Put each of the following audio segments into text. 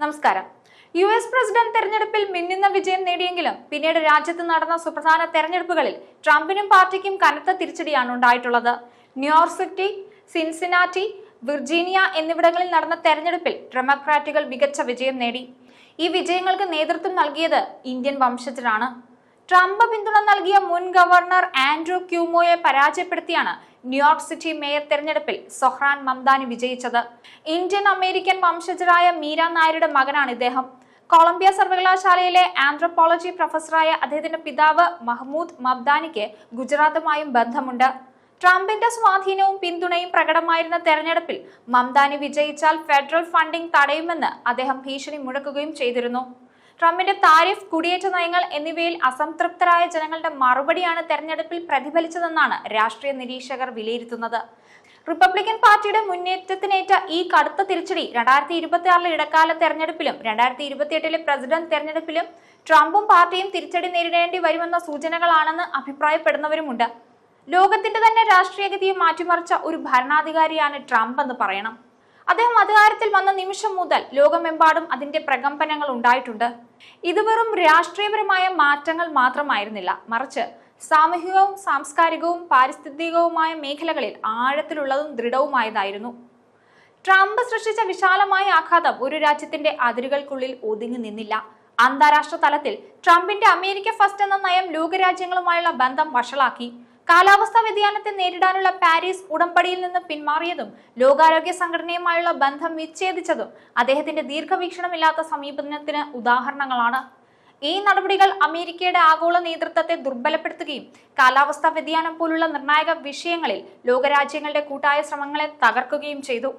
നമസ്കാരം. US president തെരഞ്ഞെടുപ്പിൽ മിന്നുന്ന വിജയം നേടിയെങ്കിലും പിന്നീട് രാജ്യത്ത് നടന്ന സുപ്രധാന തെരഞ്ഞെടുപ്പുകളിൽ ട്രംപിനും പാർട്ടിക്കും കനത്ത തിരിച്ചടിയാണ് ഉണ്ടായിട്ടുള്ളത്. ന്യൂയോർക്ക് സിറ്റി, സിൻസിനാറ്റി, വിർജീനിയ എന്നിവിടങ്ങളിൽ നടന്ന തെരഞ്ഞെടുപ്പിൽ ഡെമോക്രാറ്റുകൾ മികച്ച വിജയം നേടി. ഈ വിജയങ്ങൾക്ക് നേതൃത്വം നൽകിയത് ഇന്ത്യൻ വംശജരാണ്. ട്രംപ് പിന്തുണ നൽകിയ മുൻ ഗവർണർ ആൻഡ്രൂ ക്യൂമോയെ പരാജയപ്പെടുത്തിയാണ് ന്യൂയോർക്ക് സിറ്റി മേയർ തെരഞ്ഞെടുപ്പിൽ സൊഹ്റാൻ മംദാനി വിജയിച്ചത്. ഇന്ത്യൻ അമേരിക്കൻ വംശജരായ മീര നായരുടെ മകനാണ് ഇദ്ദേഹം. കൊളംബിയ സർവകലാശാലയിലെ ആന്ത്രോപോളജി പ്രൊഫസറായ അദ്ദേഹത്തിന്റെ പിതാവ് മഹ്മൂദ് മംദാനിക്ക് ഗുജറാത്തുമായും ബന്ധമുണ്ട്. ട്രംപിന്റെ സ്വാധീനവും പിന്തുണയും പ്രകടമായിരുന്ന തെരഞ്ഞെടുപ്പിൽ മംദാനി വിജയിച്ചാൽ ഫെഡറൽ ഫണ്ടിംഗ് തടയുമെന്ന് അദ്ദേഹം ഭീഷണി മുഴക്കുകയും ചെയ്തിരുന്നു. ട്രംപിന്റെ താരിഫ്, കുടിയേറ്റ നയങ്ങൾ എന്നിവയിൽ അസംതൃപ്തരായ ജനങ്ങളുടെ മറുപടിയാണ് തെരഞ്ഞെടുപ്പിൽ പ്രതിഫലിച്ചതെന്നാണ് രാഷ്ട്രീയ നിരീക്ഷകർ വിലയിരുത്തുന്നത്. റിപ്പബ്ലിക്കൻ പാർട്ടിയുടെ മുന്നേറ്റത്തിനേറ്റ ഈ കടുത്ത തിരിച്ചടി 2026 ഇടക്കാല തെരഞ്ഞെടുപ്പിലും 2028 പ്രസിഡന്റ് തെരഞ്ഞെടുപ്പിലും ട്രംപും പാർട്ടിയും തിരിച്ചടി നേരിടേണ്ടി വരുമെന്ന സൂചനകളാണെന്ന് അഭിപ്രായപ്പെടുന്നവരുമുണ്ട്. ലോകത്തിന്റെ തന്നെ രാഷ്ട്രീയഗതിയെ മാറ്റിമറിച്ച ഒരു ഭരണാധികാരിയാണ് ട്രംപ് എന്ന് പറയണം. അദ്ദേഹം അധികാരത്തിൽ വന്ന നിമിഷം മുതൽ ലോകമെമ്പാടും അതിന്റെ പ്രകമ്പനങ്ങൾ ഉണ്ടായിട്ടുണ്ട്. ഇത് വെറും രാഷ്ട്രീയപരമായ മാറ്റങ്ങൾ മാത്രമായിരുന്നില്ല, മറിച്ച് സാമൂഹികവും സാംസ്കാരികവും പാരിസ്ഥിതികവുമായ മേഖലകളിൽ ആഴത്തിലുള്ളതും ദൃഢവുമായതായിരുന്നു. ട്രംപ് സൃഷ്ടിച്ച വിശാലമായ ആഘാതം ഒരു രാജ്യത്തിന്റെ അതിരുകൾക്കുള്ളിൽ ഒതുങ്ങി നിന്നില്ല. അന്താരാഷ്ട്ര തലത്തിൽ ട്രംപിന്റെ അമേരിക്ക ഫസ്റ്റ് എന്ന നയം ലോകരാജ്യങ്ങളുമായുള്ള ബന്ധം വഷളാക്കി. കാലാവസ്ഥാ വ്യതിയാനത്തെ നേരിടാനുള്ള പാരീസ് ഉടമ്പടിയിൽ നിന്ന് പിന്മാറിയതും ലോകാരോഗ്യ സംഘടനയുമായുള്ള ബന്ധം വിച്ഛേദിച്ചതും അദ്ദേഹത്തിന്റെ ദീർഘവീക്ഷണമില്ലാത്ത സമീപനത്തിന് ഉദാഹരണങ്ങളാണ്. ഈ നടപടികൾ അമേരിക്കയുടെ ആഗോള നേതൃത്വത്തെ ദുർബലപ്പെടുത്തുകയും കാലാവസ്ഥാ വ്യതിയാനം പോലുള്ള നിർണായക വിഷയങ്ങളിൽ ലോകരാജ്യങ്ങളുടെ കൂട്ടായ ശ്രമങ്ങളെ തകർക്കുകയും ചെയ്തു.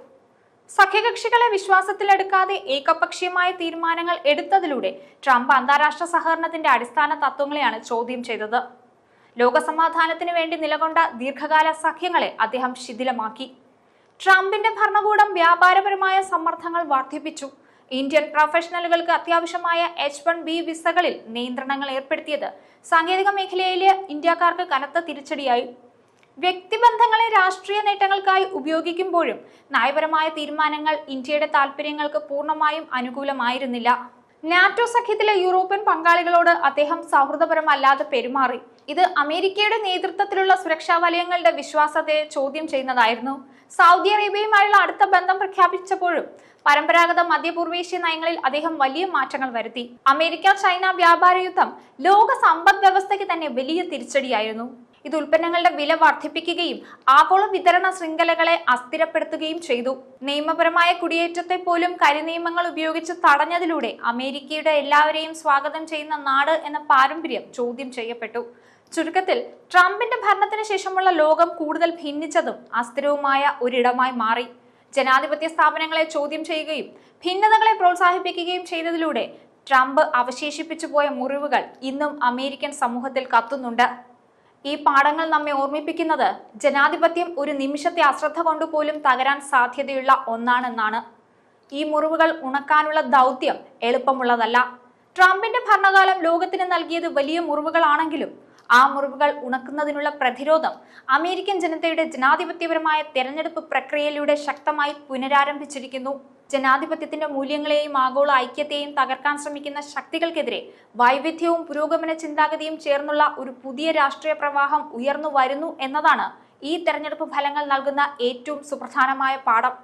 സഖ്യകക്ഷികളെ വിശ്വാസത്തിലെടുക്കാതെ ഏകപക്ഷീയമായ തീരുമാനങ്ങൾ എടുത്തതിലൂടെ ട്രംപ് അന്താരാഷ്ട്ര സഹകരണത്തിന്റെ അടിസ്ഥാന തത്വങ്ങളെയാണ് ചോദ്യം ചെയ്തത്. ലോകസമാധാനത്തിന് വേണ്ടി നിലകൊണ്ട ദീർഘകാല സഖ്യങ്ങളെ അദ്ദേഹം ശിഥിലമാക്കി. ട്രംപിന്റെ ഭരണകൂടം വ്യാപാരപരമായ സമ്മർദ്ദങ്ങൾ വർദ്ധിപ്പിച്ചു. ഇന്ത്യൻ പ്രൊഫഷണലുകൾക്ക് അത്യാവശ്യമായ H-1B വിസകളിൽ നിയന്ത്രണങ്ങൾ ഏർപ്പെടുത്തിയത് സാങ്കേതിക മേഖലയിലെ ഇന്ത്യക്കാർക്ക് കനത്ത തിരിച്ചടിയായി. വ്യക്തിബന്ധങ്ങളെ രാഷ്ട്രീയ നേട്ടങ്ങൾക്കായി ഉപയോഗിക്കുമ്പോഴും നയപരമായ തീരുമാനങ്ങൾ ഇന്ത്യയുടെ താൽപര്യങ്ങൾക്ക് പൂർണ്ണമായും അനുകൂലമായിരുന്നില്ല. നാറ്റോ സഖ്യത്തിലെ യൂറോപ്യൻ പങ്കാളികളോട് അദ്ദേഹം സൗഹൃദപരമല്ലാതെ പെരുമാറി. ഇത് അമേരിക്കയുടെ നേതൃത്വത്തിലുള്ള സുരക്ഷാ വലയങ്ങളുടെ വിശ്വാസത്തെ ചോദ്യം ചെയ്യുന്നതായിരുന്നു. സൗദി അറേബ്യയുമായുള്ള അടുത്ത ബന്ധം പ്രഖ്യാപിച്ചപ്പോഴും പരമ്പരാഗത മധ്യപൂർവേഷ്യ നയങ്ങളിൽ അദ്ദേഹം വലിയ മാറ്റങ്ങൾ വരുത്തി. അമേരിക്ക-ചൈന വ്യാപാര യുദ്ധം ലോക സമ്പദ് വ്യവസ്ഥയ്ക്ക് തന്നെ വലിയ തിരിച്ചടിയായിരുന്നു. ഇത് ഉൽപ്പന്നങ്ങളുടെ വില വർദ്ധിപ്പിക്കുകയും ആഗോള വിതരണ ശൃംഖലകളെ അസ്ഥിരപ്പെടുത്തുകയും ചെയ്തു. നിയമപരമായ കുടിയേറ്റത്തെ പോലും കരിനിയമങ്ങൾ ഉപയോഗിച്ച് തടഞ്ഞതിലൂടെ അമേരിക്കയുടെ എല്ലാവരെയും സ്വാഗതം ചെയ്യുന്ന നാട് എന്ന പാരമ്പര്യം ചോദ്യം ചെയ്യപ്പെട്ടു. ചുരുക്കത്തിൽ ട്രംപിന്റെ ഭരണത്തിന് ശേഷമുള്ള ലോകം കൂടുതൽ ഭിന്നിച്ചതും അസ്ഥിരവുമായ ഒരിടമായി മാറി. ജനാധിപത്യ സ്ഥാപനങ്ങളെ ചോദ്യം ചെയ്യുകയും ഭിന്നതകളെ പ്രോത്സാഹിപ്പിക്കുകയും ചെയ്തതിലൂടെ ട്രംപ് അവശേഷിപ്പിച്ചു പോയ മുറിവുകൾ ഇന്നും അമേരിക്കൻ സമൂഹത്തിൽ കത്തുന്നുണ്ട്. ഈ പാഠങ്ങൾ നമ്മെ ഓർമ്മിപ്പിക്കുന്നത് ജനാധിപത്യം ഒരു നിമിഷത്തെ അശ്രദ്ധ കൊണ്ടുപോലും തകരാൻ സാധ്യതയുള്ള ഒന്നാണെന്നാണ്. ഈ മുറിവുകൾ ഉണക്കാനുള്ള ദൗത്യം എളുപ്പമുള്ളതല്ല. ട്രംപിന്റെ ഭരണകാലം ലോകത്തിന് നൽകിയത് വലിയ മുറിവുകളാണെങ്കിലും ആ മുറിവുകൾ ഉണക്കുന്നതിനുള്ള പ്രതിരോധം അമേരിക്കൻ ജനതയുടെ ജനാധിപത്യപരമായ തെരഞ്ഞെടുപ്പ് പ്രക്രിയയിലൂടെ ശക്തമായി പുനരാരംഭിച്ചിരിക്കുന്നു. ജനാധിപത്യത്തിന്റെ മൂല്യങ്ങളെയും ആഗോള ഐക്യത്തെയും തകർക്കാൻ ശ്രമിക്കുന്ന ശക്തികൾക്കെതിരെ വൈവിധ്യവും പുരോഗമന ചിന്താഗതിയും ചേർന്നുള്ള ഒരു പുതിയ രാഷ്ട്രീയ പ്രവാഹം ഉയർന്നു വരുന്നു എന്നതാണ് ഈ തെരഞ്ഞെടുപ്പ് ഫലങ്ങൾ നൽകുന്ന ഏറ്റവും സുപ്രധാനമായ പാഠം.